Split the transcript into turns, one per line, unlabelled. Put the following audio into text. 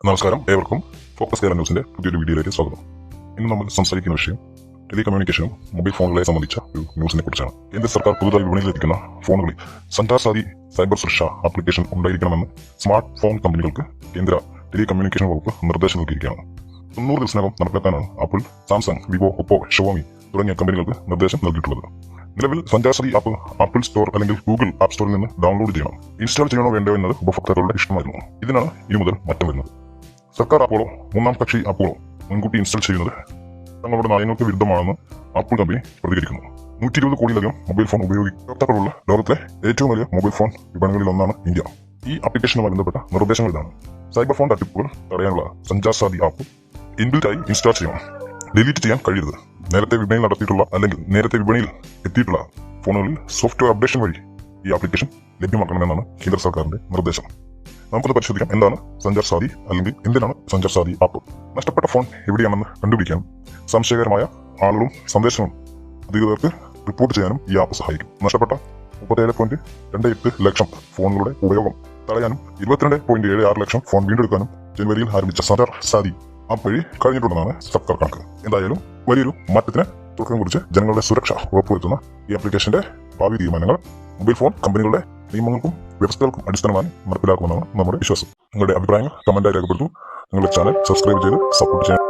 നമസ്കാരം, ഏവർക്കും ഫോക്കസ് കേരള ന്യൂസിന്റെ പുതിയൊരു വീഡിയോയിലേക്ക് സ്വാഗതം. ഇന്ന് നമ്മൾ സംസാരിക്കുന്ന വിഷയം ടെലികമ്മ്യൂണിക്കേഷനും മൊബൈൽ ഫോണുകളെ സംബന്ധിച്ച ഒരു ന്യൂസിനെ കുറിച്ചാണ്. കേന്ദ്ര സർക്കാർ പുതുതായി വിപണിയിലെത്തിക്കുന്ന ഫോണുകളിൽ സഞ്ചാരസാധി സൈബർ സുരക്ഷാ ആപ്ലിക്കേഷൻ ഉണ്ടായിരിക്കണമെന്ന് സ്മാർട്ട് ഫോൺ കമ്പനികൾക്ക് കേന്ദ്ര ടെലികമ്മ്യൂണിക്കേഷൻ വകുപ്പ് നിർദ്ദേശം നൽകിയിരിക്കുകയാണ്. 90 ദിവസത്തിനകം നടപ്പിലാക്കാനാണ് Apple, Samsung, Vivo, Oppo, Xiaomi തുടങ്ങിയ കമ്പനികൾക്ക് നിർദ്ദേശം നൽകിയിട്ടുള്ളത്. നിലവിൽ സഞ്ചാരസാധി ആപ്പ് ആപ്പിൾ സ്റ്റോർ അല്ലെങ്കിൽ ഗൂഗിൾ ആപ്പ് സ്റ്റോറിൽ നിന്ന് ഡൗൺലോഡ് ചെയ്യണം. ഇൻസ്റ്റാൾ ചെയ്യണോ വേണ്ടോ എന്നത് ഉപഭോക്താക്കളുടെ ഇഷ്ടമായിരുന്നു. ഇതിനാണ് ഇനി മുതൽ മാറ്റം വരുന്നത്. സർക്കാർ ആപ്പുകളോ മൂന്നാം കക്ഷി ആപ്പുകളോ മുൻകൂട്ടി ഇൻസ്റ്റാൾ ചെയ്യുന്നത് തങ്ങളുടെ നയങ്ങൾക്ക് വിരുദ്ധമാണെന്ന് ആപ്പിൾ കമ്പനി പ്രതികരിക്കുന്നു. 120 കോടിയിലധികം മൊബൈൽ ഫോൺ ഉപയോക്താക്കളുള്ള ലോകത്തിലെ ഏറ്റവും വലിയ മൊബൈൽ ഫോൺ വിപണികളിൽ ഒന്നാണ് ഇന്ത്യ. ഈ ആപ്ലിക്കേഷനുമായി ബന്ധപ്പെട്ട നിർദ്ദേശങ്ങൾ ഇതാണ്: സൈബർ ഫോൺ തട്ടിപ്പുകൾ തടയാനുള്ള സഞ്ചാരസാധി ആപ്പ് ഇൻബിൽറ്റായി ഇൻസ്റ്റാൾ ചെയ്യണം. ഡിലീറ്റ് ചെയ്യാൻ കഴിയരുത്. നേരത്തെ വിപണിയിൽ നടത്തിയിട്ടുള്ള അല്ലെങ്കിൽ നേരത്തെ വിപണിയിൽ എത്തിയിട്ടുള്ള ഫോണുകളിൽ സോഫ്റ്റ്വെയർ അപ്ഡേഷൻ വഴി ഈ ആപ്ലിക്കേഷൻ ലഭ്യമാക്കണമെന്നാണ് കേന്ദ്ര സർക്കാരിന്റെ നിർദ്ദേശം. നമുക്കൊന്ന് പരിശോധിക്കാം, എന്താണ് സഞ്ചാരസാധി അല്ലെങ്കിൽ എന്തിനാണ് സഞ്ചാരസാധി ആപ്പ്. നഷ്ടപ്പെട്ട ഫോൺ എവിടെയാണെന്ന് കണ്ടുപിടിക്കാനും സംശയകരമായ ആളുകളും സന്ദേശങ്ങളും അധികൃതർക്ക് റിപ്പോർട്ട് ചെയ്യാനും ഈ ആപ്പ് സഹായിക്കും. നഷ്ടപ്പെട്ട 37.28 ലക്ഷം ഫോണുകളുടെ ഉപയോഗം തടയാനും 22.76 ലക്ഷം ഫോൺ വീണ്ടെടുക്കാനും ജനുവരിയിൽ ആരംഭിച്ച സഞ്ചാരസാധി ആപ്പ് വഴി കഴിഞ്ഞിട്ടുണ്ടെന്നാണ് സർക്കാർ കണക്ക്. എന്തായാലും വലിയൊരു മാറ്റത്തിന് തുടക്കം കുറിച്ച് ജനങ്ങളുടെ സുരക്ഷ ഉറപ്പുവരുത്തുന്ന ഈ ആപ്ലിക്കേഷന്റെ ഭാവി തീരുമാനങ്ങൾ മൊബൈൽ ഫോൺ കമ്പനികളുടെ നിയമങ്ങൾക്കും വ്യവസ്ഥകൾക്കും അടിസ്ഥാനമായി നടപ്പിലാക്കുമെന്നാണ് നമ്മുടെ വിശ്വാസം. നിങ്ങളുടെ അഭിപ്രായങ്ങൾ കമന്റായി രേഖപ്പെടുത്തും. നിങ്ങളുടെ ചാനൽ സബ്സ്ക്രൈബ് ചെയ്ത് സപ്പോർട്ട് ചെയ്യാൻ